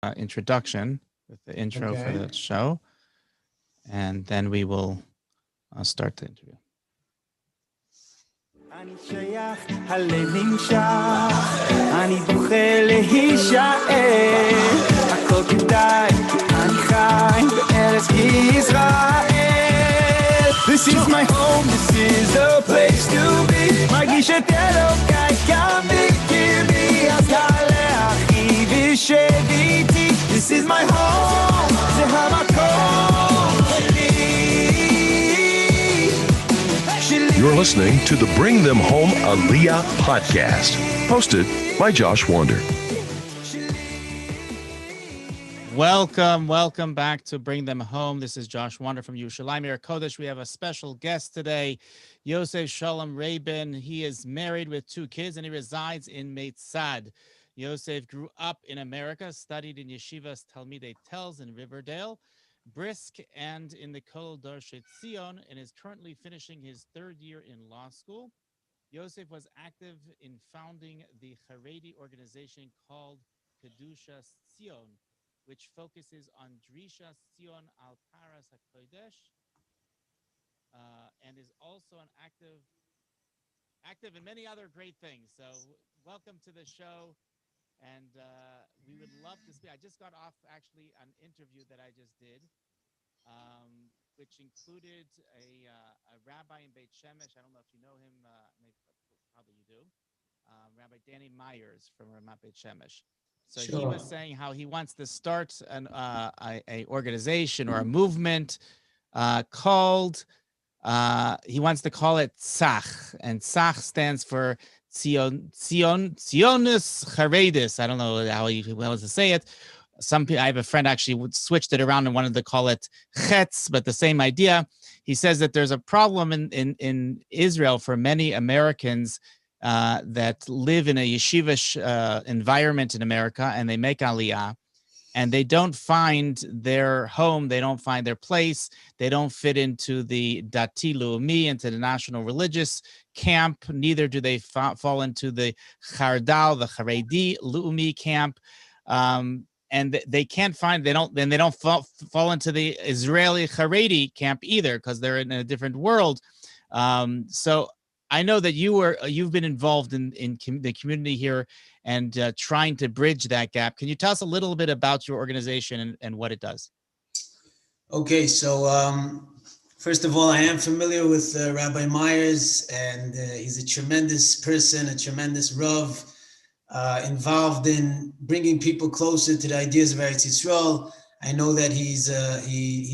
introduction with the intro for the show, and then we will start the interview. אני שייך, הלב נמשך, אני בוחר להישאר, הכל כדאי, אני חי בארץ ישראל. This is my home, this is the place to be, מרגיש את אלוקיי כאן בקרבי, אז תעלה אחי ושב איתי. This is my home, זה המקום שלי. You're listening to the Bring Them Home Aliyah podcast, hosted by Josh Wander. Welcome back to Bring Them Home. This is Josh Wander from Yerushalayim Ir Kodesh. We have a special guest today, Yosef Shalom Rabin. He is married with 2 kids and he resides in Meitzad. Yosef grew up in America, studied in Yeshivas Talmidei Telz in Riverdale, Brisk, and in the Kol Dorshet Tzion, and is currently finishing his 3rd year in law school. Yosef was active in founding the Haredi organization called Kedushas Tzion, which focuses on Drishas Tzion al Paras HaKodesh, and is also an active in many other great things. So welcome to the show. And we would love to speak. I just got off actually an interview that I just did, which included a rabbi in Beit Shemesh. I don't know if you know him, probably you do, Rabbi Danny Myers from Ramat Beit Shemesh. So He was saying how he wants to start a organization or a movement called, he wants to call it Tzach, and Tzach stands for Zionus Haredis. I don't know how he wants to say it. I have a friend actually switched it around and wanted to call it Chetz, but the same idea. He says that there's a problem in Israel for many Americans that live in a yeshivish environment in America, and they make Aliyah, and they don't find their home, they don't find their place, they don't fit into the Dati Leumi, into the national religious camp, neither do they fall into the Chardal, the Haredi Leumi camp, and they can't find, they don't fall into the Israeli Haredi camp either, because they're in a different world. So I know that you've been involved in the community here and trying to bridge that gap. Can you tell us a little bit about your organization and what it does? Okay, so first of all, I am familiar with Rabbi Myers, and he's a tremendous person, a tremendous Rav, involved in bringing people closer to the ideas of Eretz Yisrael. I know that he's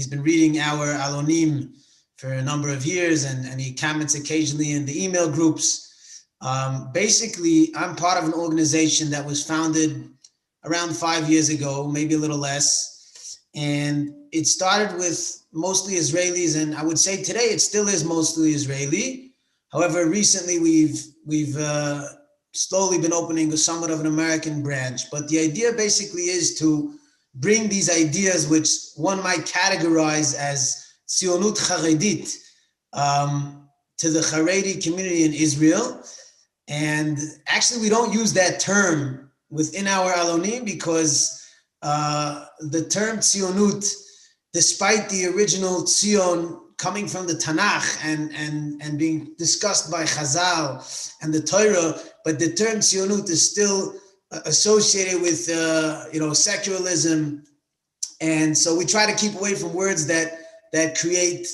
been reading our Alonim for a number of years, and he comments occasionally in the email groups. Basically, I'm part of an organization that was founded around 5 years ago, maybe a little less. And it started with mostly Israelis, and I would say today it still is mostly Israeli. However, recently we've slowly been opening somewhat of an American branch. But the idea basically is to bring these ideas, which one might categorize as Tzionut Charedit, to the Haredi community in Israel. And actually, we don't use that term within our Alonim because the term Tzionut, despite the original Tzion coming from the Tanakh and being discussed by Chazal and the Torah, but the term Tzionut is still associated with secularism. And so we try to keep away from words that create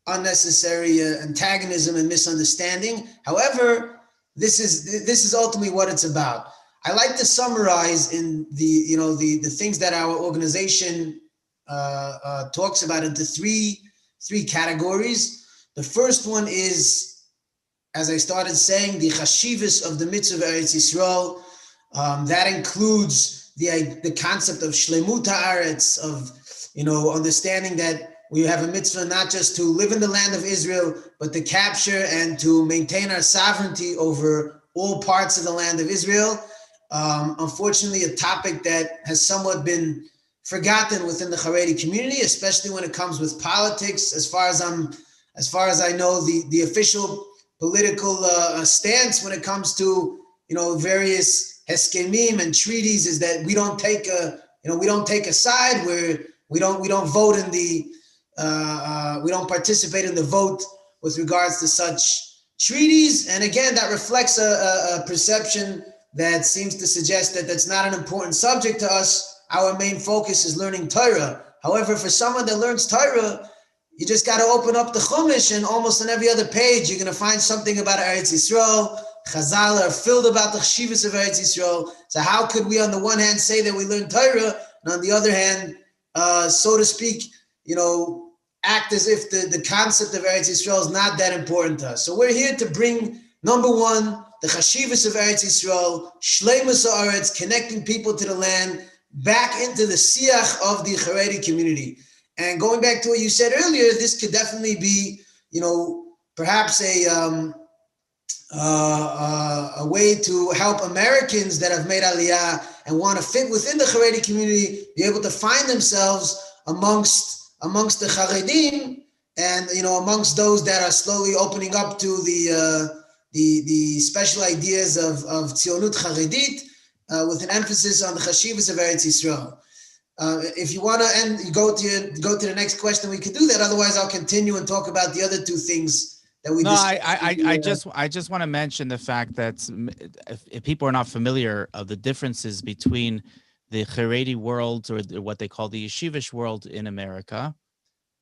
unnecessary antagonism and misunderstanding. However, this is ultimately what it's about. I like to summarize in the things that our organization talks about into three categories. The first one is, as I started saying, the chashivas of the mitzvah of Eretz Yisrael. That includes the concept of shlemut haaretz, of understanding that we have a mitzvah not just to live in the land of Israel, but to capture and to maintain our sovereignty over all parts of the land of Israel. Unfortunately, a topic that has somewhat been forgotten within the Haredi community, especially when it comes with politics. As far as I know, the official political stance when it comes to various heskemim and treaties is that we don't take we don't take a side. We don't vote in the we don't participate in the vote with regards to such treaties. And again, that reflects a perception that seems to suggest that that's not an important subject to us. Our main focus is learning Torah. However, for someone that learns Torah, you just got to open up the Chumash, and almost on every other page, you're going to find something about Eretz Yisrael. Chazal are filled about the chshivas of Eretz Yisrael. So how could we, on the one hand, say that we learn Torah, and on the other hand, so to speak, act as if the concept of Eretz Yisrael is not that important to us? So we're here to bring, number one, the chashivas of Eretz Yisrael, shleimus haaretz, connecting people to the land, back into the siach of the Haredi community. And going back to what you said earlier, this could definitely be, perhaps a way to help Americans that have made Aliyah and want to fit within the Haredi community be able to find themselves amongst the Haredim, and amongst those that are slowly opening up to the special ideas of Tzionut Haredit, with an emphasis on the Chashivas of Eretz Yisrael. If you want to go to the next question, we can do that. Otherwise, I'll continue and talk about the other two things that we discussed. I just want to mention the fact that if people are not familiar of the differences between the Haredi world, or what they call the yeshivish world in America,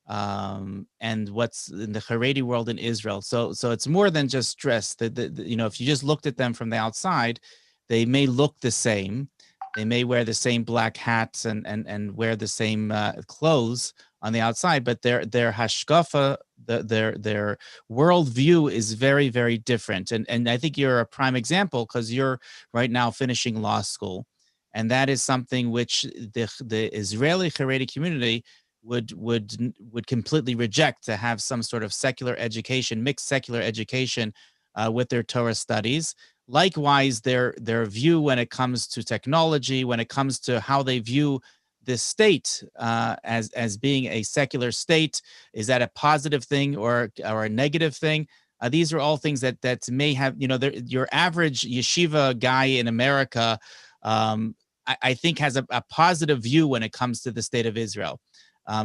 and what's in the Haredi world in Israel. So it's more than just dress. If you just looked at them from the outside, they may look the same. They may wear the same black hats and wear the same clothes on the outside, but their hashkafa, their worldview is very, very different. And I think you're a prime example, because you're right now finishing law school, and that is something which the Israeli Haredi community would completely reject, to have some sort of secular education, mixed secular education with their Torah studies. Likewise, their view when it comes to technology, when it comes to how they view the state as being a secular state, is that a positive thing or a negative thing? These are all things that may have, your average yeshiva guy in America, I think, has a positive view when it comes to the state of Israel.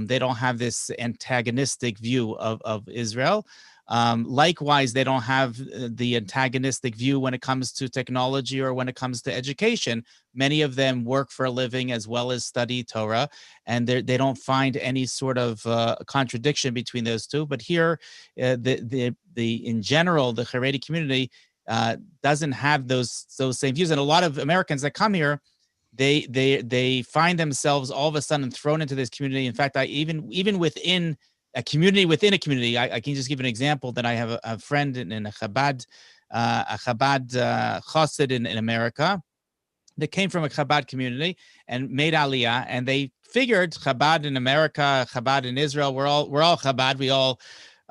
They don't have this antagonistic view of Israel. Likewise, they don't have the antagonistic view when it comes to technology or when it comes to education. Many of them work for a living as well as study Torah, and they don't find any sort of contradiction between those two. But here, in general, the Haredi community doesn't have those same views, and a lot of Americans that come here, they find themselves all of a sudden thrown into this community. In fact, even within a community within a community, I can just give an example that I have a friend in a Chabad chassid in America that came from a Chabad community and made Aliyah, and they figured Chabad in America, Chabad in Israel, we're all Chabad, we all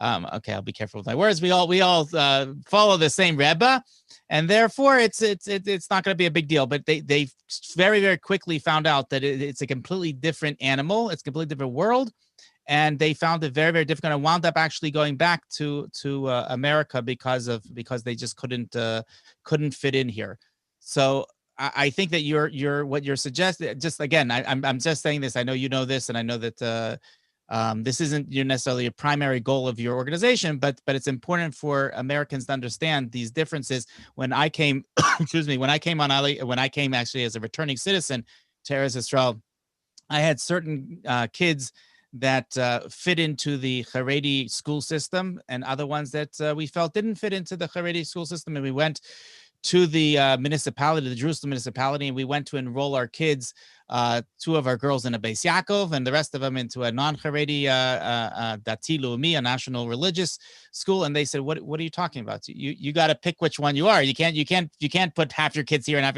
okay, I'll be careful with my words. We all follow the same Rebbe, and therefore it's not going to be a big deal. But they very, very quickly found out that it's a completely different animal, it's a completely different world. And they found it very, very difficult, and wound up actually going back to America because they just couldn't fit in here. So I think that you're what you're suggesting. Just again, I'm just saying this. I know you know this, and I know that this isn't necessarily a primary goal of your organization, but it's important for Americans to understand these differences. When I came, when I came actually as a returning citizen to Eretz Yisrael, I had certain kids that fit into the Haredi school system, and other ones that we felt didn't fit into the Haredi school system. And we went to the municipality, the Jerusalem municipality, and we went to enroll our kids, two of our girls in a Beis Yaakov, and the rest of them into a non-Haredi Dati Leumi, a national religious school. And they said, "What are you talking about? You got to pick which one you are. You can't put half your kids here and half."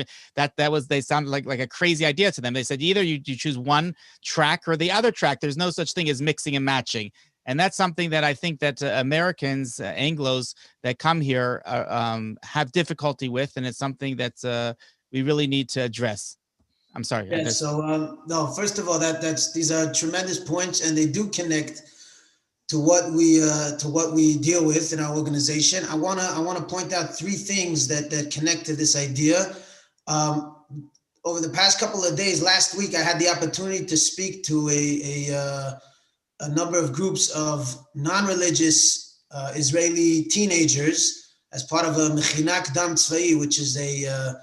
They sounded like a crazy idea to them. They said either you choose one track or the other track. There's no such thing as mixing and matching. And that's something that I think that Americans, Anglos that come here have difficulty with, and it's something that we really need to address. I'm sorry. Yeah. So no. First of all, these are tremendous points, and they do connect to what we deal with in our organization. I wanna point out three things that connect to this idea. over the past couple of days, last week, I had the opportunity to speak to a number of groups of non-religious Israeli teenagers as part of a Mechina Kdam Tzvai, which is a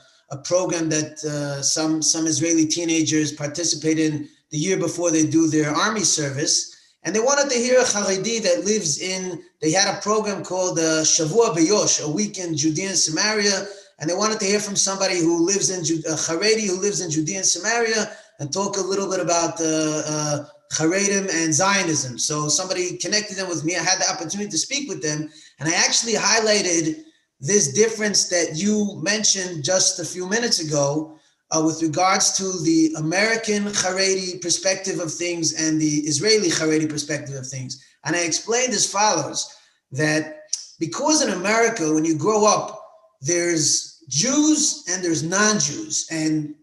program that some Israeli teenagers participate in the year before they do their army service. And they wanted to hear a Haredi that lives they had a program called Shavua B'Yosh, a week in Judea and Samaria. And they wanted to hear from somebody who lives in Haredi, who lives in Judea and Samaria, and talk a little bit about Haredim and Zionism. So somebody connected them with me. I had the opportunity to speak with them. And I actually highlighted this difference that you mentioned just a few minutes ago with regards to the American Haredi perspective of things and the Israeli Haredi perspective of things. And I explained as follows, that because in America, when you grow up, there's Jews and there's non-Jews. And,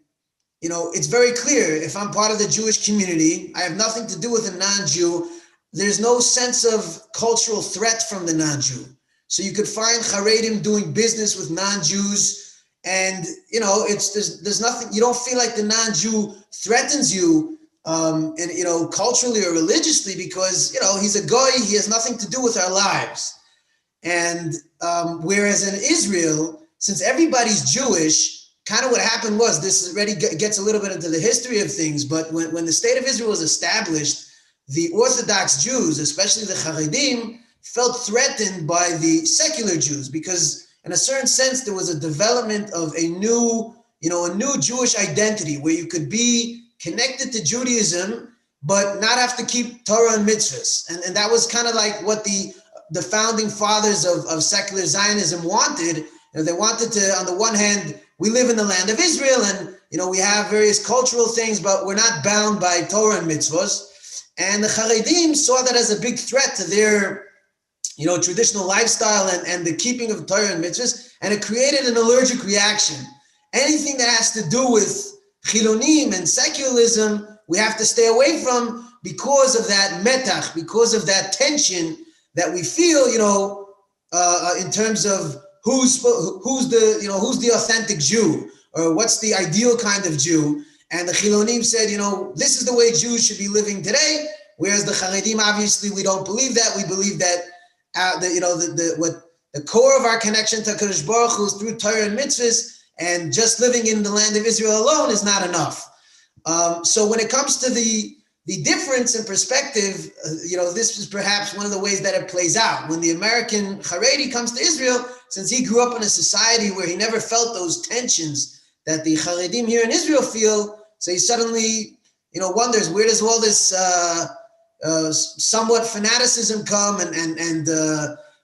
you know, it's very clear, if I'm part of the Jewish community, I have nothing to do with a non-Jew. There's no sense of cultural threat from the non-Jew. So you could find Haredim doing business with non-Jews, and, you know, there's nothing, you don't feel like the non-Jew threatens you, and, you know, culturally or religiously, because, you know, he's a goy, he has nothing to do with our lives. And whereas in Israel, since everybody's Jewish, kind of what happened was, this already gets a little bit into the history of things, but when the state of Israel was established, the Orthodox Jews, especially the Haredim, felt threatened by the secular Jews, because in a certain sense, there was a development of a new Jewish identity where you could be connected to Judaism, but not have to keep Torah and mitzvahs. And that was kind of like what the founding fathers of secular Zionism wanted. You know, they wanted to, on the one hand, we live in the land of Israel, and, you know, we have various cultural things, but we're not bound by Torah and mitzvahs. And the Haredim saw that as a big threat to their, you know, traditional lifestyle and the keeping of Torah and mitzvahs, and it created an allergic reaction. Anything that has to do with chilonim and secularism, we have to stay away from, because of that metach, because of that tension that we feel, you know, in terms of who's the authentic Jew, or what's the ideal kind of Jew. And the Chilonim said, you know, this is the way Jews should be living today. Whereas the Haredim, obviously, we don't believe that. We believe that the core of our connection to Kadosh Baruch Hu is through Torah and mitzvahs, and just living in the land of Israel alone is not enough. So when it comes to the difference in perspective, you know, this is perhaps one of the ways that it plays out. When the American Haredi comes to Israel, since he grew up in a society where he never felt those tensions that the Haredim here in Israel feel, so he suddenly, you know, wonders, where does all this somewhat fanaticism come, and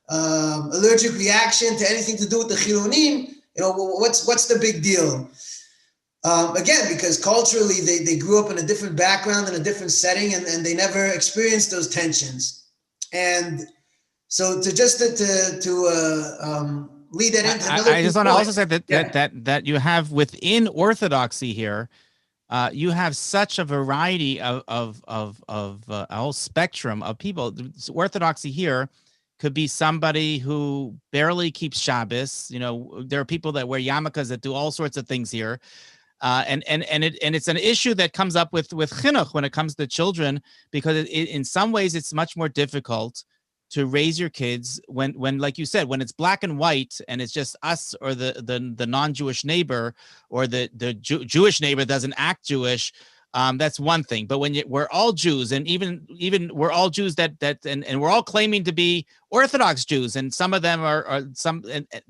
allergic reaction to anything to do with the Chilonim? You know, what's the big deal? Again, because culturally they grew up in a different background, in a different setting, and they never experienced those tensions. And so to lead that into another, I just want to also say that you have within Orthodoxy here, you have such a variety of a whole spectrum of people. Orthodoxy here could be somebody who barely keeps Shabbos. You know, there are people that wear yarmulkes that do all sorts of things here. And it's an issue that comes up with chinuch when it comes to children, because in some ways it's much more difficult to raise your kids when like you said, when it's black and white and it's just us or the non-Jewish neighbor, or the Jewish neighbor doesn't act Jewish. That's one thing. But when we're all Jews, and even we're all Jews and we're all claiming to be Orthodox Jews, and some of them are some,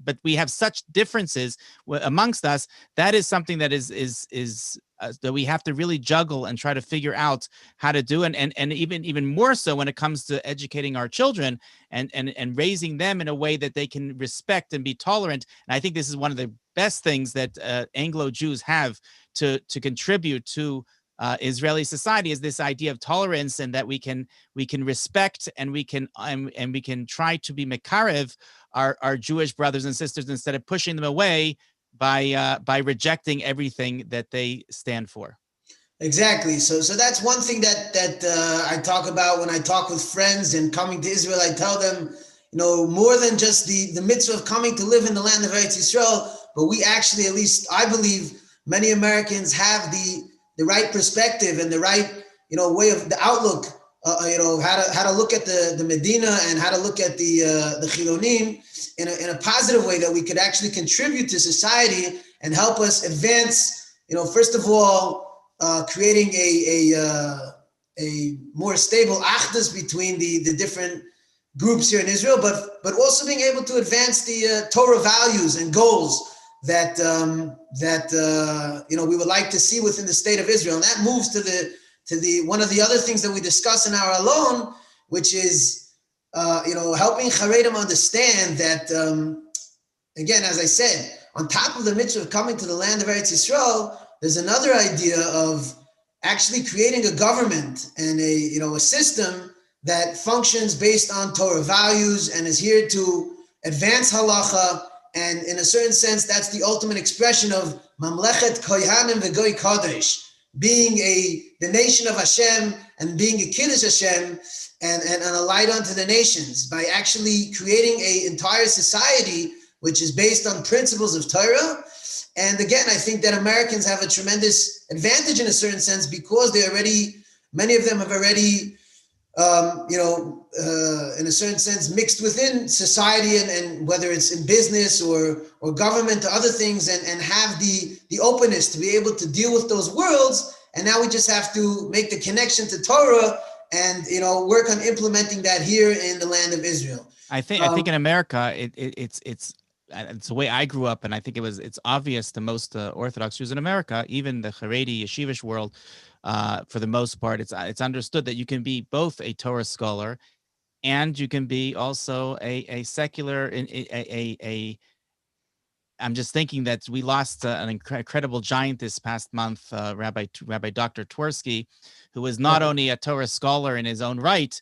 but we have such differences amongst us. That is something that is that we have to really juggle and try to figure out how to do, and even more so when it comes to educating our children and raising them in a way that they can respect and be tolerant. And I think this is one of the best things that Anglo Jews have to contribute to Israeli society, is this idea of tolerance, and that we can respect and we can try to be mekarev our Jewish brothers and sisters, instead of pushing them away by rejecting everything that they stand for. Exactly. So that's one thing that I talk about when I talk with friends and coming to Israel. I tell them, you know, more than just the mitzvah of coming to live in the land of Eretz Yisrael, but we actually, at least I believe, many Americans have the right perspective and the right, way of the outlook, how to look at the Medina and how to look at the Chilonim in a positive way, that we could actually contribute to society and help us advance. First of all, creating a more stable achdus between the different groups here in Israel, but also being able to advance the Torah values and goals that we would like to see within the state of Israel. And that moves to the one of the other things that we discuss in our Alon, which is helping Charedim understand that again, as I said, on top of the mitzvah of coming to the land of Eretz Yisrael, there's another idea of actually creating a government and a system that functions based on Torah values and is here to advance halacha. And in a certain sense, that's the ultimate expression of Mamlechet Kohanim v'Goy Kodesh, being the nation of Hashem and being a Kiddush Hashem and a light unto the nations, by actually creating an entire society which is based on principles of Torah. And again, I think that Americans have a tremendous advantage in a certain sense, because many of them have already, in a certain sense, mixed within society, and whether it's in business or government or other things, and have the openness to be able to deal with those worlds. And now we just have to make the connection to Torah and work on implementing that here in the land of Israel. I think in America it's the way I grew up, and I think it's obvious to most Orthodox Jews in America, even the Haredi yeshivish world, for the most part, it's understood that you can be both a Torah scholar and you can be also a secular. I'm just thinking that we lost an incredible giant this past month, Rabbi Dr. Twersky, who was not only a Torah scholar in his own right,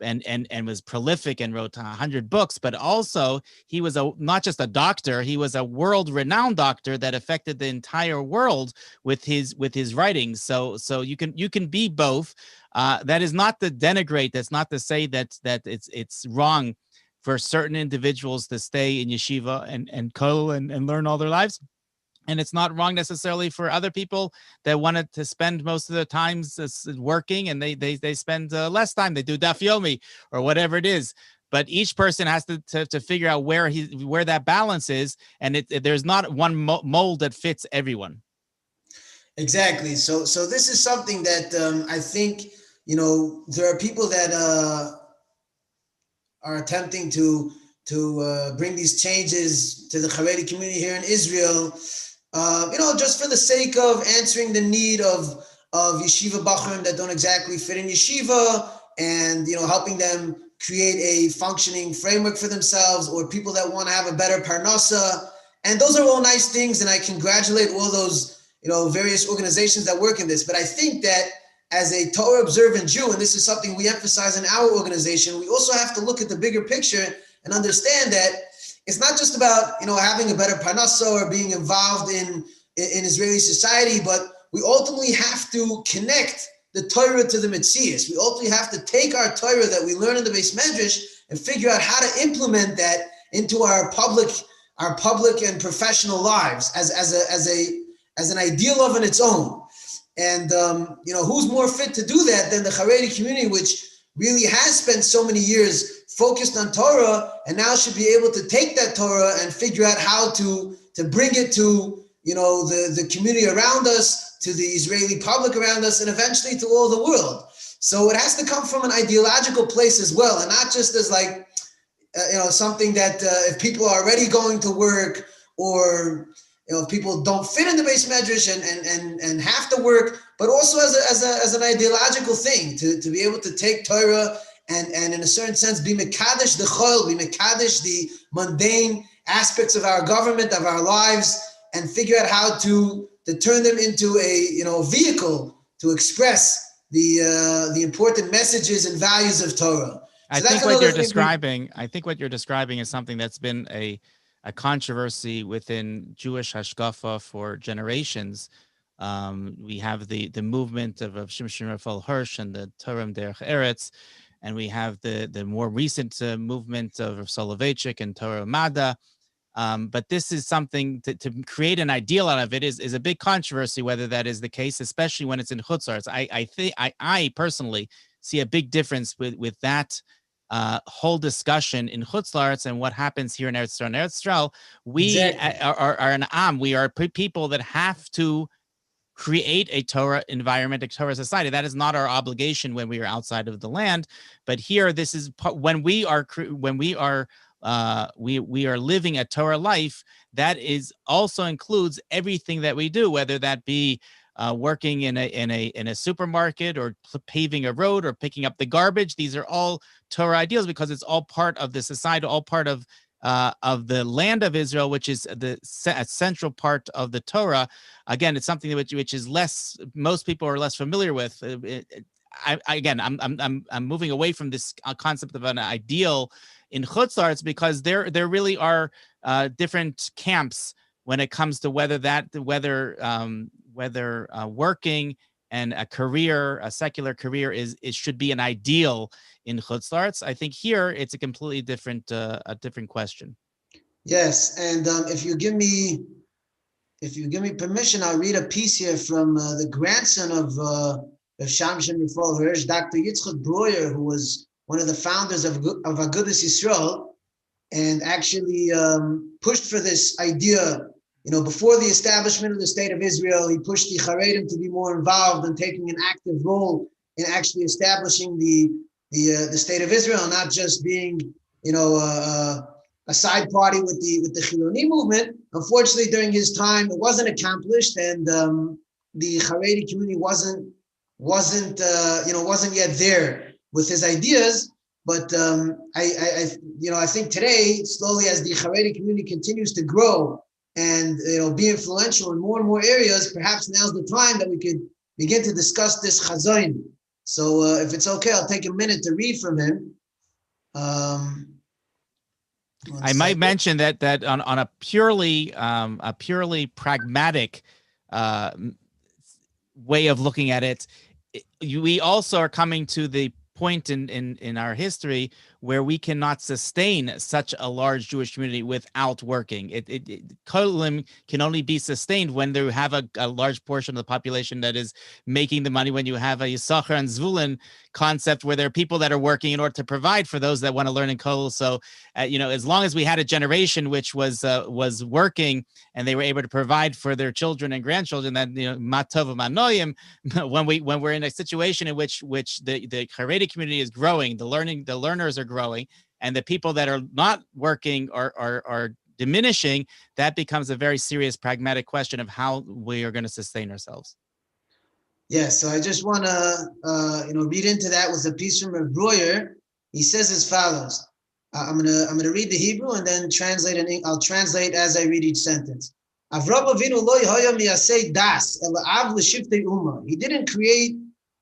and was prolific and wrote 100 books, but also he was not just a doctor, he was a world-renowned doctor that affected the entire world with his writings. So you can be both. That is not to denigrate. That's not to say that it's wrong for certain individuals to stay in yeshiva and kollel and learn all their lives. And it's not wrong necessarily for other people that wanted to spend most of their time working, and they spend less time. They do daf yomi or whatever it is. But each person has to figure out where that balance is, and there's not one mold that fits everyone. Exactly. So this is something that I think there are people that are attempting to bring these changes to the Haredi community here in Israel. Just for the sake of answering the need of yeshiva bachurim that don't exactly fit in yeshiva, and helping them create a functioning framework for themselves, or people that want to have a better parnasa. And those are all nice things, and I congratulate all those various organizations that work in this. But I think that as a Torah observant Jew, and this is something we emphasize in our organization, we also have to look at the bigger picture and understand that it's not just about having a better parnasa or being involved in Israeli society, but we ultimately have to connect the Torah to the Metzias. We ultimately have to take our Torah that we learn in the Beis Medrash and figure out how to implement that into our public and professional lives as an ideal of in its own. And who's more fit to do that than the Haredi community, which really has spent so many years focused on Torah, and now should be able to take that Torah and figure out how to bring it to the community around us, to the Israeli public around us, and eventually to all the world. So it has to come from an ideological place as well, and not just as like something that if people are already going to work, or if people don't fit in the Beis Medrash and have to work, but also as an ideological thing to be able to take Torah and in a certain sense be mekadesh the chol, be mekadesh the mundane aspects of our government, of our lives, and figure out how to turn them into a vehicle to express the important messages and values of Torah. I think what you're describing is something that's been a controversy within Jewish hashkafa for generations. We have the movement of Shimshon Raphael Hirsch and the Torah Derech Eretz, and we have the more recent movement of Soloveitchik and Torah Mada, But this is something to create an ideal out of it is a big controversy, whether that is the case, especially when it's in chutzars. I personally see a big difference with that whole discussion in chutzars and what happens here in Eretz Yisrael. In Eretz Yisrael, we Exactly. are an am. We are people that have to create a Torah environment, a Torah society. That is not our obligation when we are outside of the land. But here, this is when we are living a Torah life. That is also includes everything that we do, whether that be working in a supermarket or paving a road or picking up the garbage. These are all Torah ideals because it's all part of the society, all part of the land of Israel, which is the central part of the Torah. Again, it's something which is less. Most people are less familiar with. I'm moving away from this concept of an ideal in chutzarts because there really are different camps when it comes to whether working and a secular career should be an ideal in chutzlarts. I think here it's a completely different question. Yes, and if you give me permission, I'll read a piece here from the grandson of Shamshon Rifol Hirsch, Dr. Yitzchak Breuer, who was one of the founders of Agudas Yisrael, and actually pushed for this idea. Before the establishment of the State of Israel, he pushed the Haredim to be more involved and taking an active role in actually establishing the State of Israel, not just being, a side party with the Chiloni movement. Unfortunately, during his time, it wasn't accomplished, and the Haredi community wasn't yet there with his ideas. But I think today, slowly as the Haredi community continues to grow and be influential in more and more areas, perhaps now's the time that we could begin to discuss this chazon. So if it's okay, I'll take a minute to read from him. I might mention that on a purely pragmatic way of looking at it, we also are coming to the point in our history where we cannot sustain such a large Jewish community without working. Kolim can only be sustained when they have a large portion of the population that is making the money, when you have a Yisachar and Zvulun concept where there are people that are working in order to provide for those that want to learn in Kol. So, as long as we had a generation which was working and they were able to provide for their children and grandchildren, then matov manoyim. When we're in a situation in which the Haredi community is growing, the learners are growing, and the people that are not working are diminishing, that becomes a very serious pragmatic question of how we are going to sustain ourselves. Yes, so I just want to read into that with a piece from Rav Breuer. He says as follows. I'm gonna read the Hebrew and then translate, and I'll translate as I read each sentence. Avraham Avinu lo hayom yaseh das ela av l'shiftei umma. He didn't create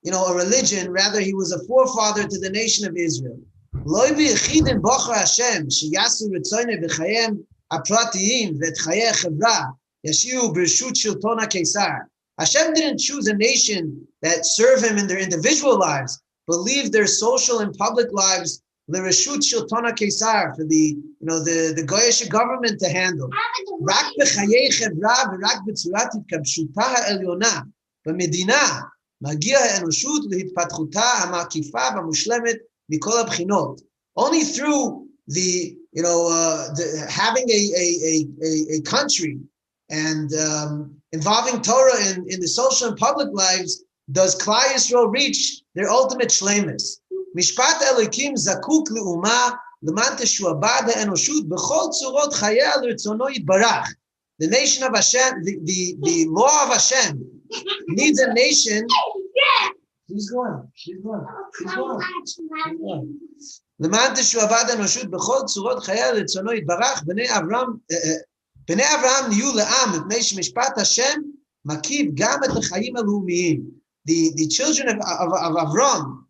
a religion, rather he was a forefather to the nation of Israel. Lo v'yechidim bochar Hashem sheyasu ritzonei v'chayim apratiyim v'et chayei chevra yashiu b'reshut shilton haKesar. Hashem didn't choose a nation that serve him in their individual lives, but leave their social and public lives l'reshut shilton haKesar, for the Goyish government to handle. Rak b'chayei chevra v'rak b'tzurat hitkabshuta ha'elyona b'medina magia ha'enoshut l'hitpatchuta ha'makifa v'mushlemet mikol ha'bchinot. Only through the having a country and involving Torah in the social and public lives does Klal Yisrael reach their ultimate shleimus. Mishpat Elokim zakuk le'uma leman teshuabad ha'enoshut b'chol tzurot chayei l'ritzono yitbarach. The nation of Hashem, the law of Hashem needs a nation. She's going. Leman teshuabad ha'enoshut b'chol tzurot chayei l'ritzono yitbarach. Bnei Avraham niyu le'am mipnei shemishpat Hashem makiv gam et ha'chayim ha'leumiyim. The children of Avram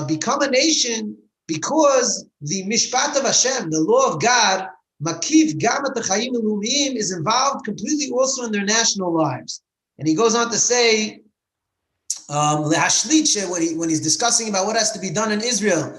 become a nation because the mishpat of Hashem, the law of God, makiv gam et ha'chayim ha'leumiyim, is involved completely also in their national lives. And he goes on to say, le'hashlit, when he's discussing about what has to be done in Israel,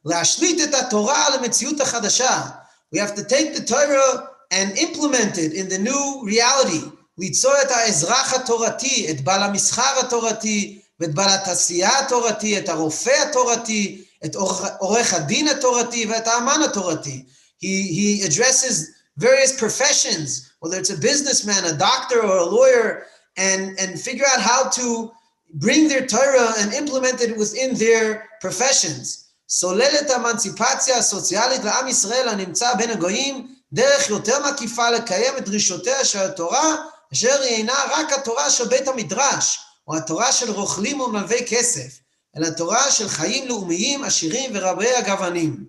le'hashlit et ha'torah le'metziut ha'chadasha. We have to take the Torah and implemented in the new reality. ליצור את האזרח התורתי, את בעל המסחר התורתי, ואת בעל התעשייה התורתי, את הרופא התורתי, את עורך הדין התורתי, ואת האמן התורתי. He addresses various professions, whether it's a businessman, a doctor, or a lawyer, and figure out how to bring their Torah and implement it within their professions. סולל את האמנציפציה הסוציאלית לעם ישראל הנמצא בין הגויים, דרך יותר מקיפה לקיים את דרישותיה של התורה, אשר היא אינה רק התורה של בית המדרש, או התורה של רוכלים ומלווי כסף, אלא התורה של חיים לאומיים, עשירים ורבי הגוונים.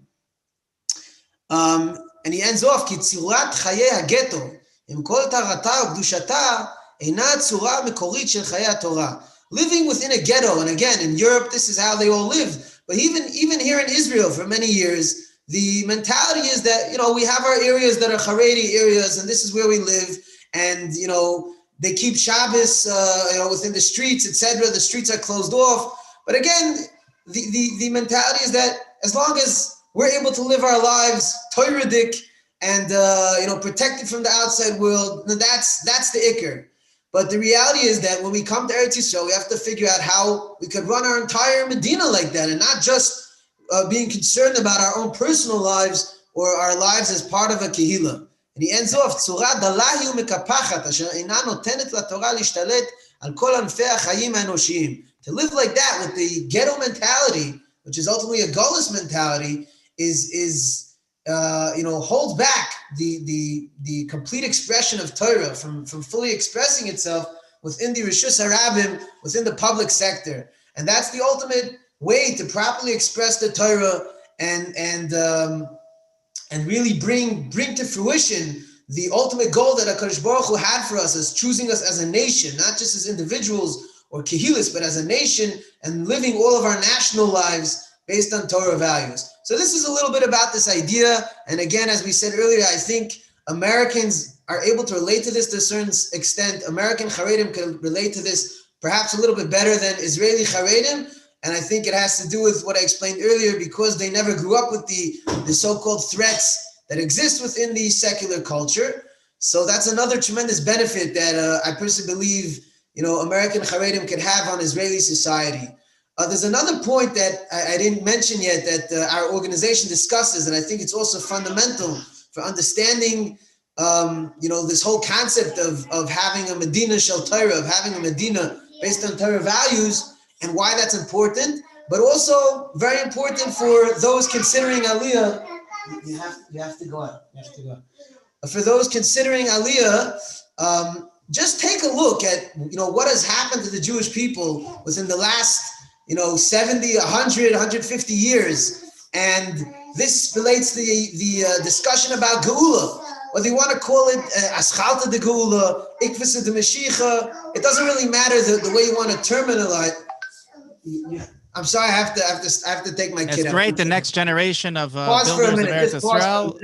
And he ends off, כי צורת חיי הגטו, עם כל טהרתה וקדושתה, אינה הצורה המקורית של חיי התורה. Living within a ghetto, and again, in Europe, this is how they all live, but even here in Israel for many years, the mentality is that, we have our areas that are Haredi areas, and this is where we live, and, they keep Shabbos, within the streets, etc. The streets are closed off. But again, the mentality is that as long as we're able to live our lives Torah-dik and, protected from the outside world, then that's the ikr. But the reality is that when we come to Eretz Yisrael, we have to figure out how we could run our entire Medina like that, and not just being concerned about our own personal lives or our lives as part of a kehillah. And he ends off, צורה דלה ומקפחת, אשר אינה נותנת לתורה להשתלט על כל ענפי החיים האנושיים. To live like that with the ghetto mentality, which is ultimately a gullus mentality, is holds back the complete expression of Torah from fully expressing itself within the Rishus HaRabim, within the public sector. And that's the ultimate way to properly express the Torah and really bring to fruition the ultimate goal that HaKadosh Baruch Hu had for us, as choosing us as a nation, not just as individuals or kehilas, but as a nation, and living all of our national lives based on Torah values. So this is a little bit about this idea. And again, as we said earlier, I think Americans are able to relate to this to a certain extent. American Haredim can relate to this perhaps a little bit better than Israeli Haredim. And I think it has to do with what I explained earlier, because they never grew up with the so-called threats that exist within the secular culture. So that's another tremendous benefit that I personally believe, American Haredim could have on Israeli society. There's another point that I didn't mention yet that our organization discusses, and I think it's also fundamental for understanding, this whole concept of having a Medina Shel Torah, of having a Medina based on Torah values, and why that's important, but also very important for those considering Aliyah. You have to go out. You have to go out. For those considering Aliyah, just take a look at what has happened to the Jewish people within the last 70, 100, 150 years, and this relates to the discussion about Geula. Whether you want to call it Aschalta de Geula, Ikvisa de Mashiach, it doesn't really matter the way you want to terminalize. I'm sorry, I have to take my kid out. It's great. The next generation of builders of Eretz Yisrael.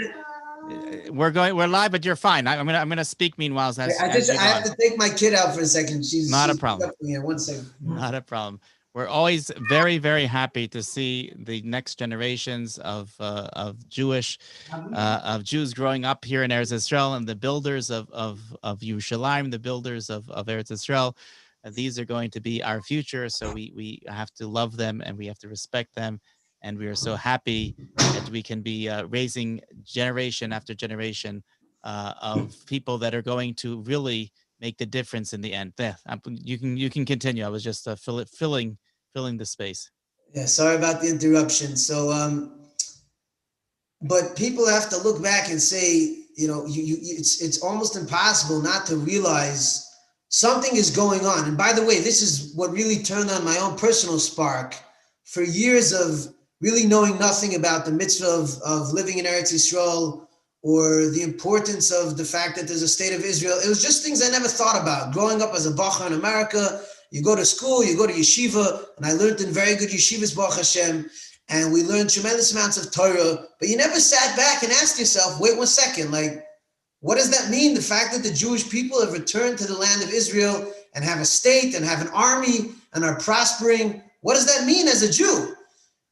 We're live, but you're fine. I'm gonna speak meanwhile. I have to take my kid out for a second. She's not a problem. Here. 1 second. Not a problem. We're always very, very happy to see the next generations of Jews growing up here in Eretz Yisrael, and the builders of Yerushalayim, the builders of Eretz Yisrael. These are going to be our future, so we have to love them and we have to respect them, and we are so happy that we can be raising generation after generation of people that are going to really make the difference in the end. There, you can continue. I was just filling the space. Yeah, sorry about the interruption. So, but people have to look back and say, it's almost impossible not to realize something is going on. And by the way, this is what really turned on my own personal spark. For years of really knowing nothing about the mitzvah of living in Eretz Yisrael, or the importance of the fact that there's a state of Israel. It was just things I never thought about. Growing up as a bacher in America, you go to school, you go to yeshiva, and I learned in very good yeshivas, Baruch Hashem, and we learned tremendous amounts of Torah, but you never sat back and asked yourself, wait 1 second, what does that mean? The fact that the Jewish people have returned to the land of Israel and have a state and have an army and are prospering, what does that mean as a Jew?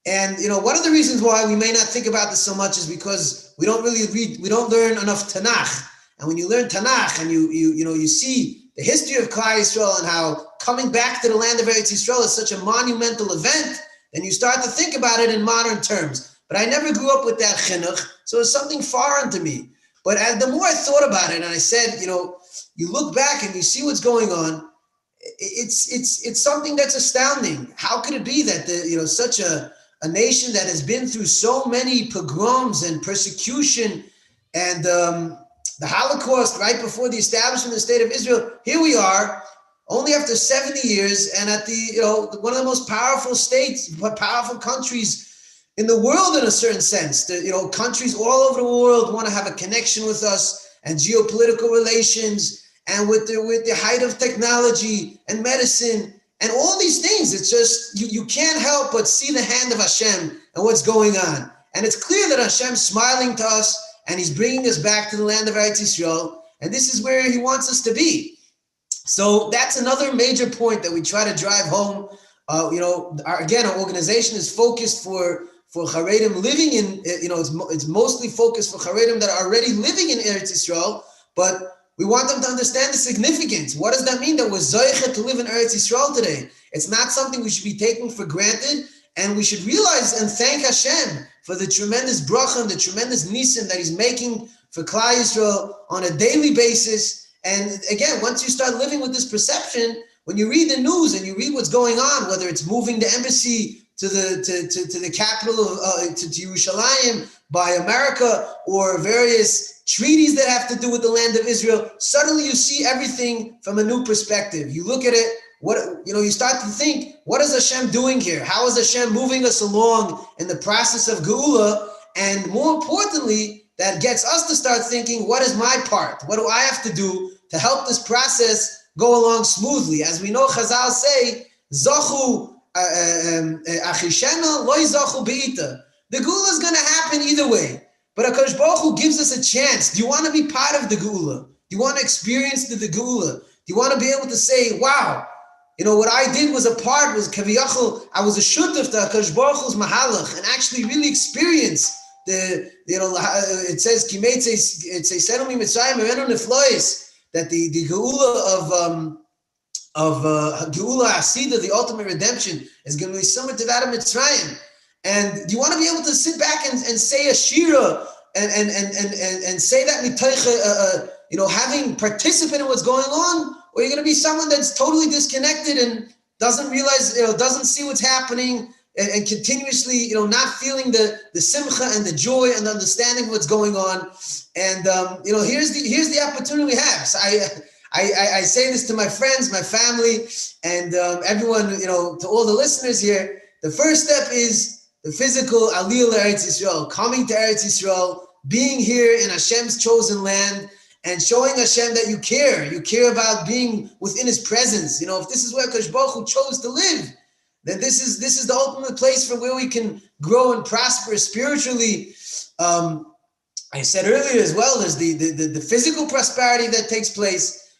And, one of the reasons why we may not think about this so much is because we don't really read, we don't learn enough Tanakh. and when you learn Tanakh, and you see the history of Klal Yisrael and how coming back to the land of Eretz Yisrael is such a monumental event, then you start to think about it in modern terms. But I never grew up with that chinuch, so it's something foreign to me. But the more I thought about it, and I said, you look back and you see what's going on, it's something that's astounding. How could it be that such a nation that has been through so many pogroms and persecution and the Holocaust right before the establishment of the state of Israel, here we are, only after 70 years, and at the one of the most powerful states, powerful countries in the world in a certain sense. Countries all over the world want to have a connection with us, and geopolitical relations, and with the height of technology and medicine and all these things. It's just, you can't help but see the hand of Hashem and what's going on. And it's clear that Hashem's smiling to us, and he's bringing us back to the land of Eretz Yisrael, and this is where he wants us to be. So that's another major point that we try to drive home. Our organization is focused for Haredim living in, it's mostly focused for Haredim that are already living in Eretz Yisrael, but we want them to understand the significance. What does that mean that we're zoichet to live in Eretz Yisrael today? It's not something we should be taking for granted, and we should realize and thank Hashem for the tremendous bracha and the tremendous nisim that he's making for Klal Yisrael on a daily basis. And again, once you start living with this perception, when you read the news and you read what's going on, whether it's moving the embassy to the capital of to Yerushalayim by America, or various treaties that have to do with the land of Israel, suddenly you see everything from a new perspective. You look at it, you start to think, what is Hashem doing here? How is Hashem moving us along in the process of Geula? And more importantly, that gets us to start thinking, what is my part? What do I have to do to help this process go along smoothly? As we know, Chazal say, Zachu achishena loy zachu beita. The Geula is going to happen either way. But HaKadosh Baruch Hu gives us a chance. Do you want to be part of the Geula? Do you want to experience the Geula? Do you want to be able to say, wow, what I did was kaviyachol, I was a shutaf to HaKadosh Baruch Hu's mahalach, and actually really experience it says, that the Geula of Geula Asida, the ultimate redemption, is going to be similar to that of Mitzrayim. And you want to be able to sit back and say a shira and say that mitaycha, having participant in what's going on, or you're going to be someone that's totally disconnected and doesn't realize, doesn't see what's happening, and continuously, not feeling the simcha and the joy and the understanding of what's going on. And here's the opportunity we have. So I say this to my friends, my family, and everyone, to all the listeners here. The first step is the physical aliyah Eretz Yisrael, coming to Eretz Yisrael, being here in Hashem's chosen land, and showing Hashem that you care. You care about being within His presence. If this is where Kadosh Baruch Hu chose to live, then this is the ultimate place for where we can grow and prosper spiritually. I said earlier as well, there's the physical prosperity that takes place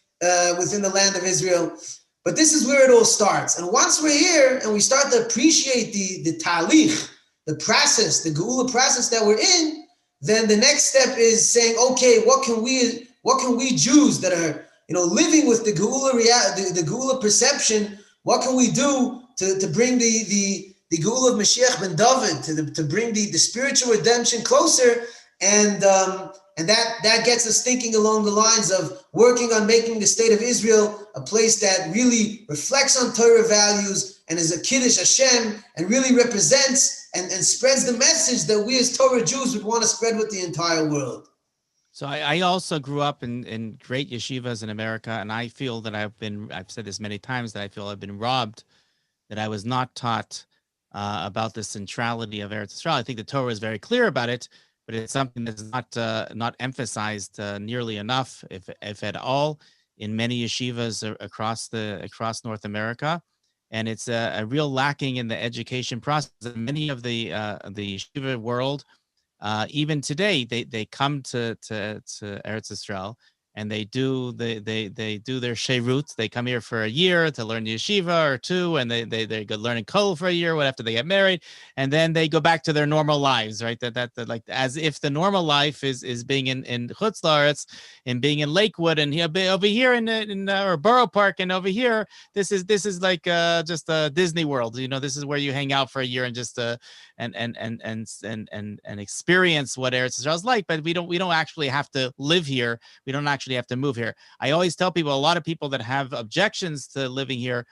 within the land of Israel. But this is where it all starts. And once we're here and we start to appreciate the talich, the process, the geula process that we're in, then the next step is saying, okay, what can we Jews that are living with the geula perception, what can we do to bring the geula of Mashiach ben David, to bring the spiritual redemption closer? And that gets us thinking along the lines of working on making the state of Israel a place that really reflects on Torah values and is a Kiddush Hashem and really represents and spreads the message that we as Torah Jews would want to spread with the entire world. So I also grew up in great yeshivas in America, and I feel that I've said this many times, that I feel I've been robbed, that I was not taught about the centrality of Eretz Yisrael. I think the Torah is very clear about it, but it's something that's not emphasized nearly enough, if at all, in many yeshivas across North America, and it's a real lacking in the education process. Many of the yeshiva world, even today, they come to Eretz Yisrael and they do their sheirut. They come here for a year to learn yeshiva or two, and they go learn in kollel for a year after they get married, and then they go back to their normal lives, right? That like as if the normal life is being in Chutz La'aretz and being in Lakewood, and here over here in or Borough Park, and over here this is like just a Disney World. This is where you hang out for a year and just and experience what Eretz Yisrael is like. But we don't actually have to live here. We don't actually have to move here. I always tell people, a lot of people that have objections to living here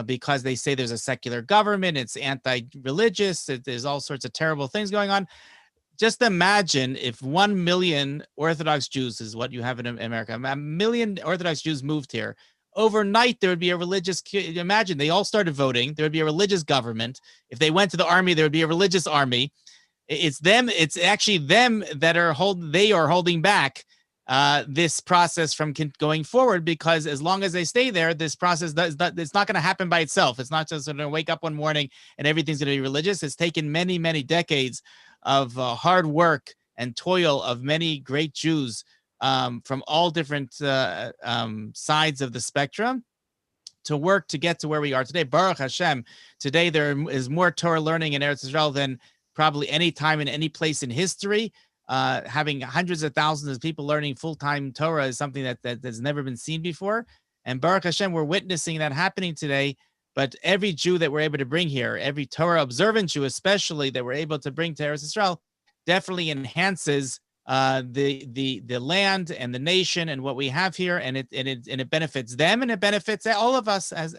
because they say there's a secular government, it's anti-religious, there's all sorts of terrible things going on. Just imagine if 1 million Orthodox Jews is what you have in America. 1 million Orthodox Jews moved here. Overnight, there would be a religious, imagine they all started voting. There would be a religious government. If they went to the army, there would be a religious army. It's actually them that are holding back this process from going forward, because as long as they stay there, this process it's not going to happen by itself. It's not just going to wake up one morning and everything's going to be religious. It's taken many, many decades of hard work and toil of many great Jews from all different sides of the spectrum to work to get to where we are today. Baruch Hashem, today there is more Torah learning in Eretz Yisrael than probably any time in any place in history. Having hundreds of thousands of people learning full-time Torah is something that has never been seen before. And Baruch Hashem, we're witnessing that happening today. But every Jew that we're able to bring here, every Torah observant Jew especially that we're able to bring to Eretz Yisrael, definitely enhances the land and the nation and what we have here, and it benefits them, and it benefits all of us as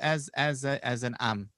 an Am.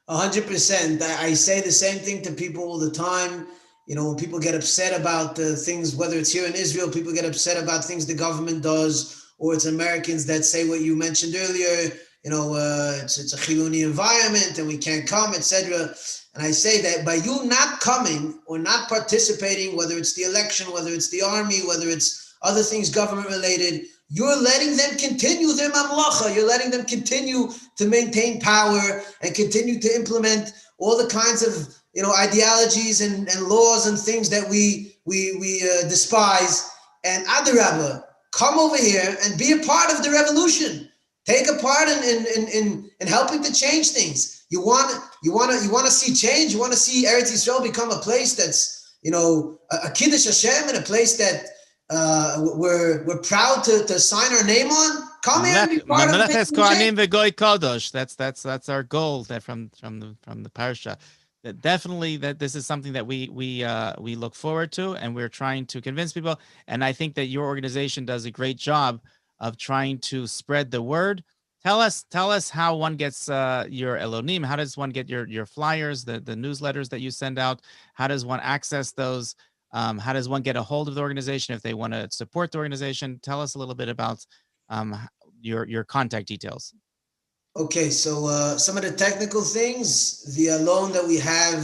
100%. I say the same thing to people all the time. When people get upset about things, whether it's here in Israel, people get upset about things the government does, or it's Americans that say what you mentioned earlier. It's a Chiloni environment and we can't come, etc. And I say that by you not coming or not participating, whether it's the election, whether it's the army, whether it's other things government related, you're letting them continue their mamlacha. You're letting them continue to maintain power and continue to implement all the kinds of ideologies and laws and things that we despise. And Adarabba, come over here and be a part of the revolution. Take a part in helping to change things. You want to see change. You want to see Eretz Yisrael become a place that's a Kiddush Hashem, and a place that we're proud to sign our name on. Come here and be part of it. That's our goal from the parsha. That definitely that this is something that we look forward to, and we're trying to convince people. And I think that your organization does a great job of trying to spread the word. Tell us how one gets your Elonim. How does one get your flyers, the newsletters that you send out? How does one access those? How does one get a hold of the organization if they want to support the organization? Tell us a little bit about your contact details. Okay, so some of the technical things, the loan that we have,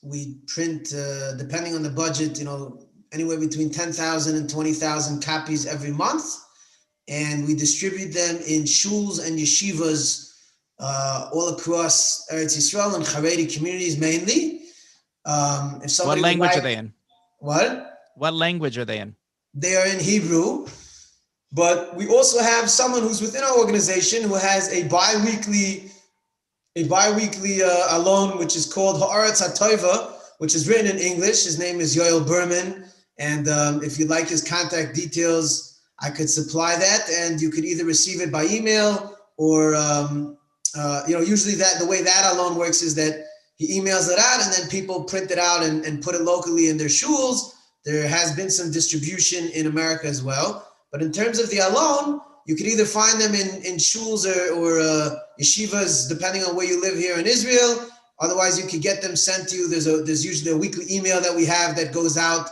we print, depending on the budget, anywhere between 10,000 and 20,000 copies every month. And we distribute them in shuls and yeshivas all across Eretz Yisrael and Haredi communities mainly. What language are they in? What? What language are they in? They are in Hebrew. But we also have someone who's within our organization who has a bi-weekly alon, which is called Ha'aretz HaTova, which is written in English. His name is Yoel Berman. And if you'd like his contact details, I could supply that. And you could either receive it by email or, usually the way that alon works is that he emails it out and then people print it out and put it locally in their shuls. There has been some distribution in America as well. But in terms of the alon, you could either find them in shuls or yeshivas, depending on where you live here in Israel. Otherwise, you could get them sent to you. There's usually a weekly email that we have that goes out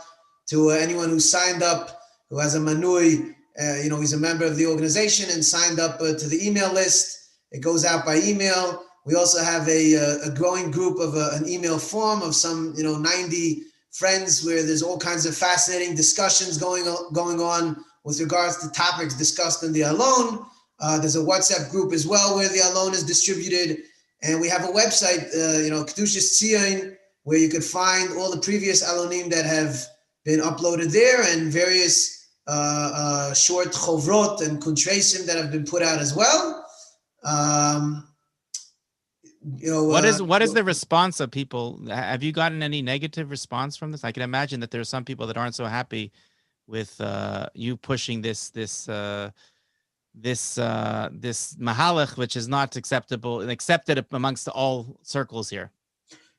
to anyone who signed up, who has a manui, he's a member of the organization and signed up to the email list. It goes out by email. We also have a growing group of an email form of some 90 friends where there's all kinds of fascinating discussions going on with regards to topics discussed in the alon. There's a WhatsApp group as well where the alon is distributed. And we have a website, Kedushas Tzion, where you could find all the previous alonim that have been uploaded there, and various short chovrot and kuntresim that have been put out as well. What is the response of people? Have you gotten any negative response from this? I can imagine that there are some people that aren't so happy with you pushing this mahalach, which is not acceptable and accepted amongst all circles here.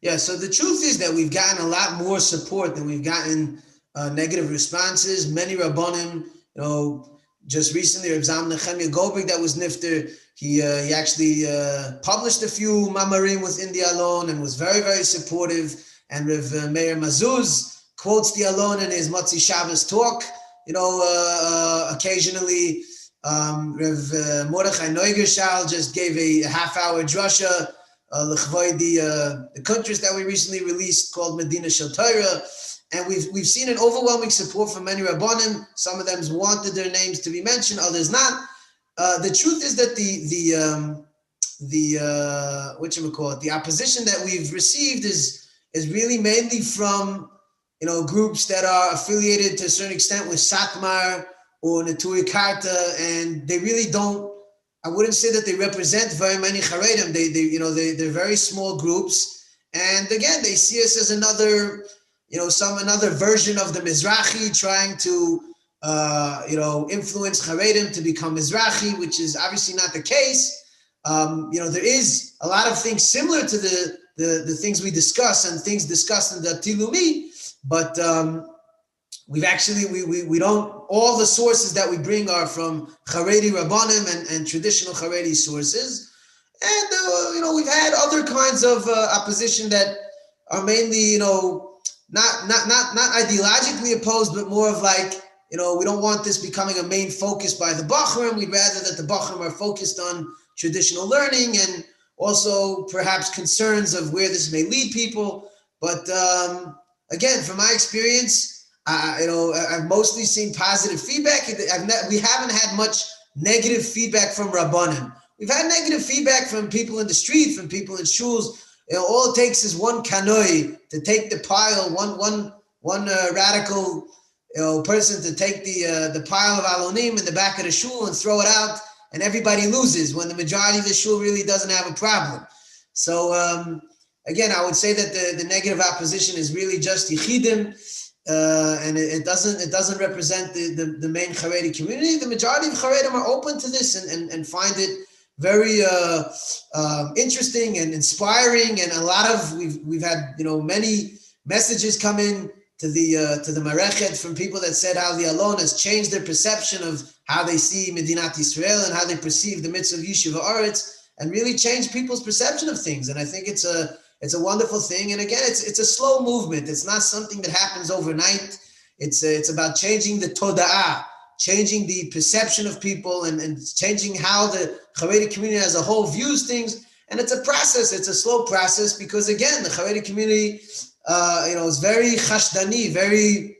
Yeah, so the truth is that we've gotten a lot more support than we've gotten negative responses. Many Rabbanim, just recently, Reb Zalman Nechemia Goldberg that was nifter, he actually published a few mamarim within the Alon and was very, very supportive. And Rev Meir Mazuz quotes the Alon in his Motzi Shabbos talk, occasionally. Rev Mordechai Neugershal just gave a half-hour drasha l'chvoi the countries that we recently released called Medina Shel Torah, and we've seen an overwhelming support from many Rabbanim. Some of them wanted their names to be mentioned, others not. The truth is that the opposition that we've received is really mainly from groups that are affiliated to a certain extent with Satmar or Neturei Karta, and they really don't. I wouldn't say that they represent very many Charedim. They're very small groups, and again, they see us as another version of the Mizrahi trying to influence Charedim to become Mizrahi, which is obviously not the case. There is a lot of things similar to the things we discuss and things discussed in the Tilumi, but we don't. All the sources that we bring are from Haredi Rabbanim and traditional Haredi sources, and we've had other kinds of opposition that are mainly not ideologically opposed, but more of like we don't want this becoming a main focus by the Bachrim. We'd rather that the Bachrim are focused on traditional learning and also perhaps concerns of where this may lead people. But again, from my experience, I've mostly seen positive feedback. We haven't had much negative feedback from Rabbanim. We've had negative feedback from people in the street, from people in shuls. All it takes is one kanoi to take the pile, one radical person to take the pile of alonim in the back of the shul and throw it out, and everybody loses when the majority of the shul really doesn't have a problem. So again, I would say that the negative opposition is really just yichidim. And it doesn't represent the main Haredi community. The majority of Haredim are open to this and find it very interesting and inspiring. And a lot of we've had many messages come in to the Marechet from people that said how the Alon has changed their perception of how they see Medinat Yisrael and how they perceive the mitzvah of Yishuv Haaretz, and really changed people's perception of things. And I think it's a wonderful thing. And again, it's a slow movement. It's not something that happens overnight. It's about changing the toda'ah, changing the perception of people and changing how the Haredi community as a whole views things. And it's a process. It's a slow process because, again, the Haredi community, is very chashdani, very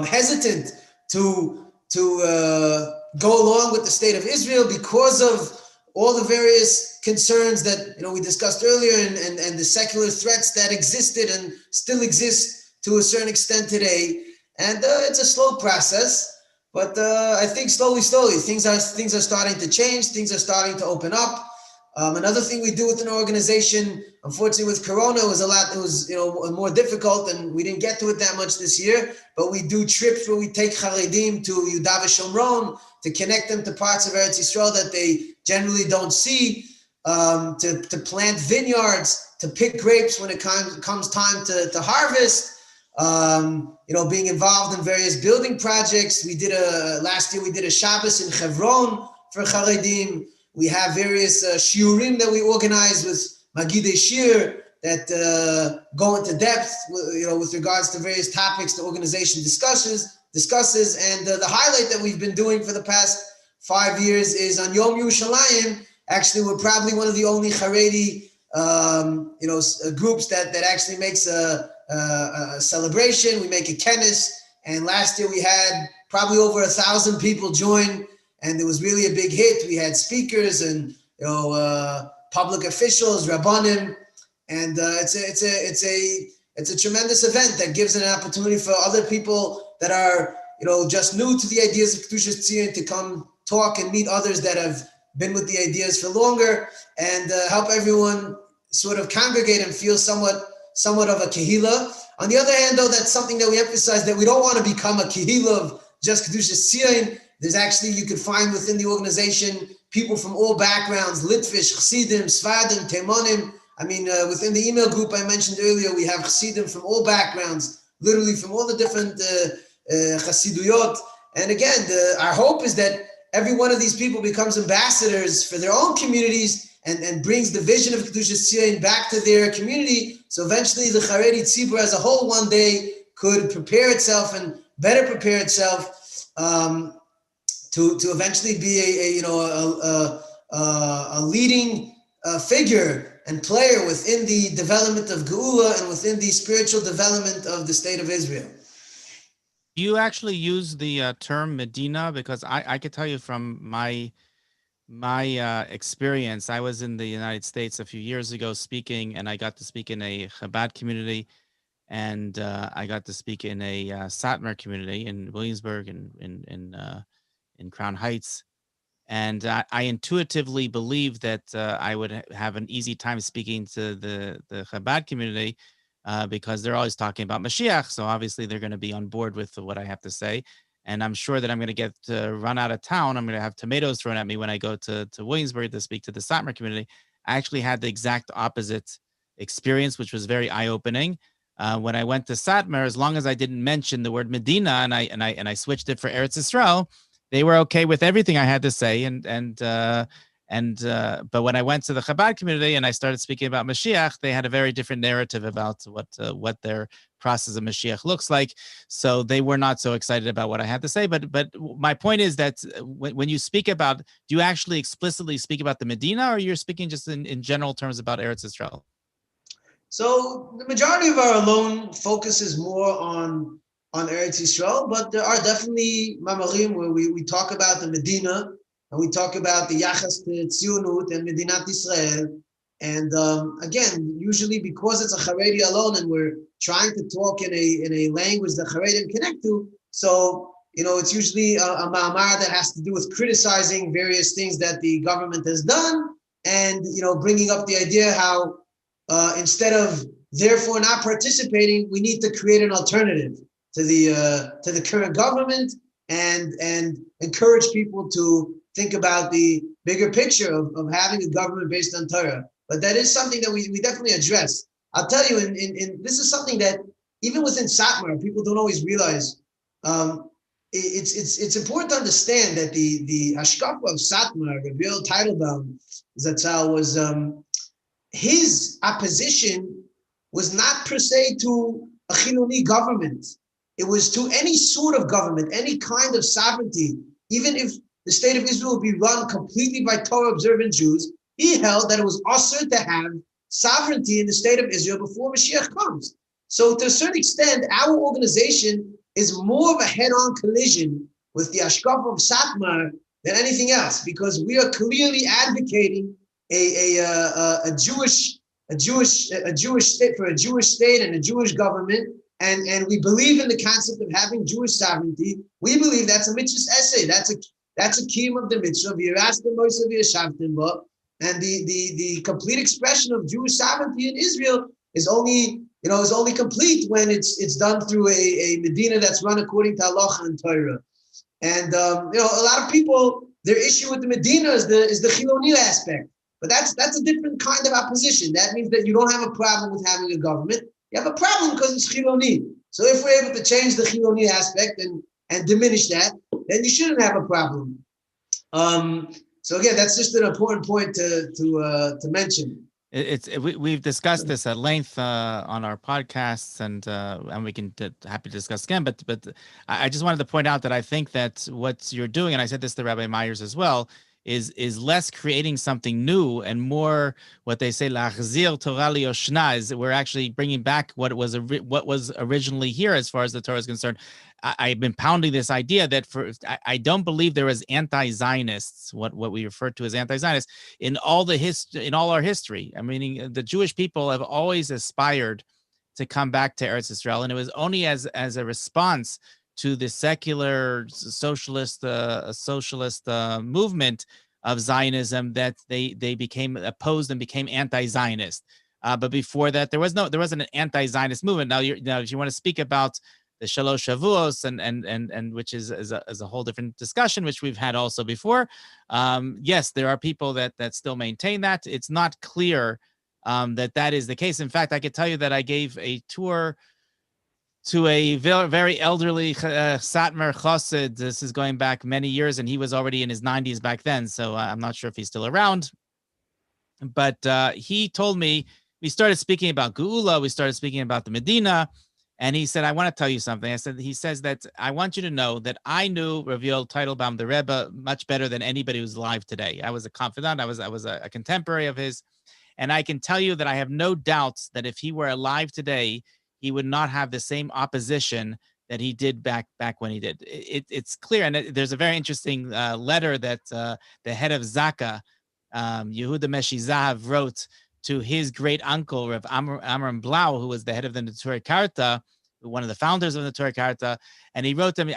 hesitant to go along with the state of Israel because of all the various concerns that we discussed earlier and the secular threats that existed and still exist to a certain extent today. And it's a slow process, but I think slowly things are starting to change. Things are starting to open up. Another thing we do within our organization, unfortunately with Corona, it was more difficult, and we didn't get to it that much this year. But we do trips where we take Haredim to Yudav Shomron to connect them to parts of Eretz Yisrael that they generally don't see, to plant vineyards, to pick grapes when it comes time to harvest. Being involved in various building projects. Last year we did a Shabbos in Hebron for Haredim. We have various shiurim that we organize with Magidei Shir that go into depth, with regards to various topics the organization discusses. And the highlight that we've been doing for the past 5 years is on Yom Yerushalayim. Actually, we're probably one of the only Haredi, groups that actually makes a celebration. We make a kenis, and last year we had probably over 1,000 people join. And it was really a big hit. We had speakers and public officials, rabbanim, and it's It's a tremendous event that gives an opportunity for other people that are, just new to the ideas of Kedushas Tzion to come talk and meet others that have been with the ideas for longer, and help everyone sort of congregate and feel somewhat of a kehila. On the other hand, though, that's something that we emphasize, that we don't want to become a kehila of just Kedushas Tzion. There's actually, you could find within the organization people from all backgrounds: Litvish, Chassidim, Sfadim, Teimonim. I mean, within the email group I mentioned earlier, we have Chassidim from all backgrounds, literally from all the different Chassiduyot. And again, our hope is that every one of these people becomes ambassadors for their own communities, and brings the vision of Kedushas Tzion back to their community. So eventually the Haredi Tzibur as a whole one day could prepare itself and better prepare itself to eventually be a leading figure and player within the development of Geula and within the spiritual development of the state of Israel. Do you actually use the term Medina? Because I could tell you from my experience, I was in the United States a few years ago speaking, and I got to speak in a Chabad community, and I got to speak in a Satmar community in Williamsburg and in Crown Heights. And I intuitively believe that I would have an easy time speaking to the Chabad community because they're always talking about Mashiach. So obviously they're going to be on board with what I have to say. And I'm sure that I'm going to get run out of town. I'm going to have tomatoes thrown at me when I go to Williamsburg to speak to the Satmar community. I actually had the exact opposite experience, which was very eye-opening. When I went to Satmar, as long as I didn't mention the word Medina and I switched it for Eretz Yisrael, they were okay with everything I had to say. But when I went to the Chabad community and I started speaking about Mashiach, they had a very different narrative about what their process of Mashiach looks like. So they were not so excited about what I had to say. But my point is that when you speak about, do you actually explicitly speak about the Medina, or you're speaking just in general terms about Eretz Yisrael? So the majority of our alone focuses more on Eretz Yisrael, but there are definitely mamarim where we talk about the Medina, and we talk about the Yachas to Tzionut and Medinat Israel. And again, usually because it's a Haredi alone and we're trying to talk in a language that Haredim connect to, so it's usually a ma'amar that has to do with criticizing various things that the government has done, and bringing up the idea how instead of therefore not participating, we need to create an alternative to the current government, and encourage people to think about the bigger picture of having a government based on Torah. But that is something that we definitely address. I'll tell you, in this is something that even within Satmar, people don't always realize. It's important to understand that the Hashkafa of Satmar, Rabbi Teitelbaum Zatzal, was his opposition was not per se to a Chiloni government. It was to any sort of government, any kind of sovereignty. Even if the state of Israel would be run completely by Torah-observant Jews, he held that it was also to have sovereignty in the state of Israel before Mashiach comes. So to a certain extent, our organization is more of a head-on collision with the Hashkafa of Satmar than anything else, because we are clearly advocating a Jewish state, for a Jewish state and a Jewish government, and we believe in the concept of having Jewish sovereignty. We believe that's a mitzvah essay. That's a kiyum of the mitzvah. And the complete expression of Jewish sovereignty in Israel is only complete when it's done through a Medina that's run according to halacha and Torah. And a lot of people, their issue with the Medina is the Chiloni aspect. But that's a different kind of opposition. That means that you don't have a problem with having a government. You have a problem because it's Chiloni. So if we're able to change the Chiloni aspect and diminish that, then you shouldn't have a problem. So again, that's just an important point to mention. We've discussed this at length on our podcasts, and we can happy to discuss again. But I just wanted to point out that I think that what you're doing, and I said this to Rabbi Myers as well, is less creating something new and more what they say lachzir Torah liyoshna, is that we're actually bringing back what was originally here as far as the Torah is concerned. I've been pounding this idea that I don't believe there is anti-Zionists, what we refer to as anti-Zionists, in all our history. I mean, the Jewish people have always aspired to come back to Eretz Israel, and it was only as a response to the secular socialist movement of Zionism that they became opposed and became anti-Zionist. But before that, there wasn't an anti-Zionist movement. Now, if you want to speak about the Shalosh Shavuos and which is a whole different discussion, which we've had also before. Yes, there are people that still maintain that. It's not clear that is the case. In fact, I could tell you that I gave a tour to a very elderly Satmar Chassid. This is going back many years, and he was already in his 90s back then, so I'm not sure if he's still around. But he told me, we started speaking about Geula, we started speaking about the Medina, and he said, I want to tell you something. He says that I want you to know that I knew Rav Yoel Teitelbaum, the Rebbe, much better than anybody who's alive today. I was a confidant, I was a contemporary of his, and I can tell you that I have no doubts that if he were alive today, he would not have the same opposition that he did back when he did. It's clear, and there's a very interesting letter that the head of Zaka, Yehuda Meshizav, wrote to his great uncle, Rav Amram Blau, who was the head of the Neturei Karta, one of the founders of the Neturei Karta, and he wrote him.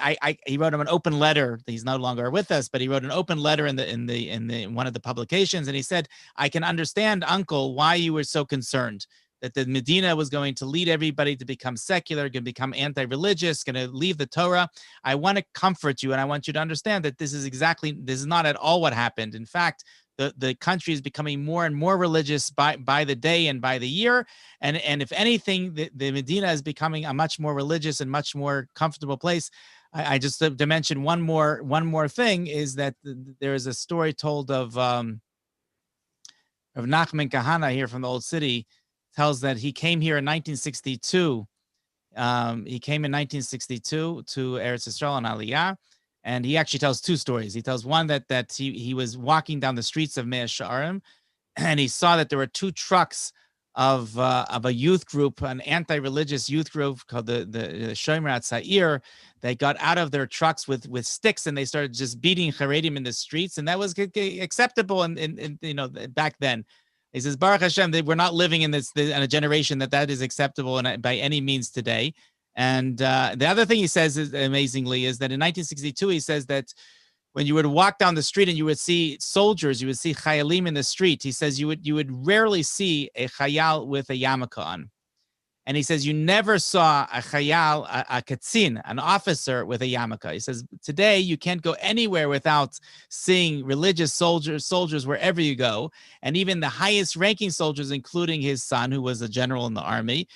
He wrote him an open letter. He's no longer with us, but he wrote an open letter in one of the publications, and he said, "I can understand, Uncle, why you were so concerned that the Medina was going to lead everybody to become secular, going to become anti-religious, going to leave the Torah. I want to comfort you, and I want you to understand that this is not at all what happened. In fact, the country is becoming more and more religious by the day and by the year. And if anything, the Medina is becoming a much more religious and much more comfortable place." I just to mention one more thing is that there is a story told of Nachman Kahana here from the Old City, tells that he came here in 1962. He came in 1962 to Eretz Yisrael on Aliyah, and he actually tells two stories. He tells one that he was walking down the streets of Mea Shearim, and he saw that there were two trucks of a youth group, an anti-religious youth group called the Shomer Atzair. They got out of their trucks with sticks, and they started just beating Haredim in the streets, and that was acceptable in back then. He says, Baruch Hashem, we're not living in a generation that is acceptable by any means today. And the other thing he says is, amazingly, is that in 1962, he says that when you would walk down the street and you would see soldiers, you would see chayalim in the street. He says you would rarely see a chayal with a yarmulke on. And he says you never saw a chayal, a katzin, an officer with a yarmulke. He says today you can't go anywhere without seeing religious soldiers wherever you go, and even the highest ranking soldiers, including his son, who was a general in the army,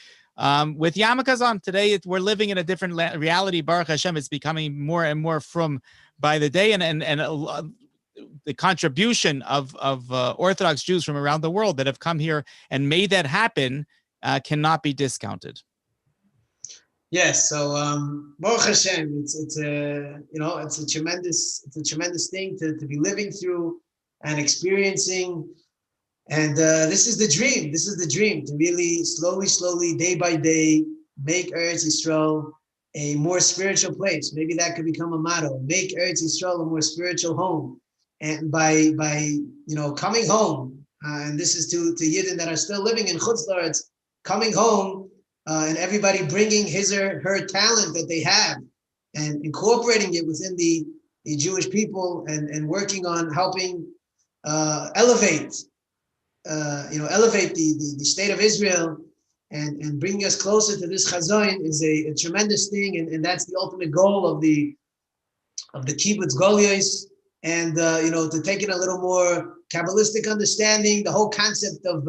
with yarmulkes on. Today we're living in a different reality. Baruch Hashem, it's becoming more and more from by the day, and the contribution of Orthodox Jews from around the world that have come here and made that happen cannot be discounted. Yes, so Baruch Hashem, it's a tremendous thing to be living through and experiencing, and this is the dream. This is the dream, to really slowly, day by day, make Eretz Yisrael a more spiritual place. Maybe that could become a motto: make Eretz Yisrael a more spiritual home. And by coming home, and this is to Yidden that are still living in Chutz La'aretz, coming home, and everybody bringing his or her talent that they have and incorporating it within the Jewish people, and working on helping elevate the state of Israel, and bringing us closer to this Chazon is a tremendous thing, and that's the ultimate goal of the Kibbutz Golios. And to take it a little more Kabbalistic understanding, the whole concept of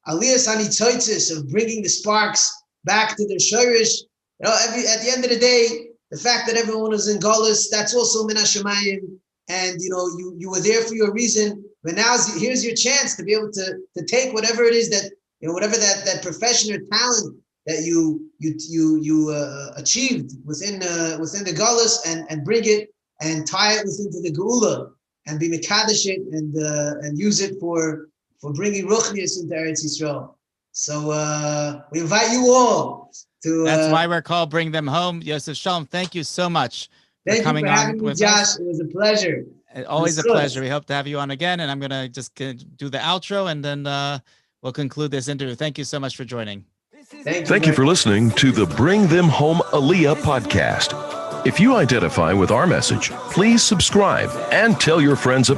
Aliyas Hanitzoitzis, of bringing the sparks back to their shorish. At the end of the day, the fact that everyone was in Golus, that's also Min HaShamayim, and you were there for your reason. But now here's your chance to be able to take whatever it is that whatever that profession or talent that you achieved within the Golus, and bring it and tie it into the Geula, and be mekadesh it, and use it for bringing Ruchnius into Eretz Yisrael. So we invite you all to. That's why we're called Bring Them Home. Yosef Shalom, thank you so much for coming having me, Josh. Us. It was a pleasure. Always a pleasure. We hope to have you on again, and I'm going to just do the outro, and then we'll conclude this interview. Thank you so much for joining. Thank you for listening to the Bring Them Home Aliyah podcast. If you identify with our message, please subscribe and tell your friends about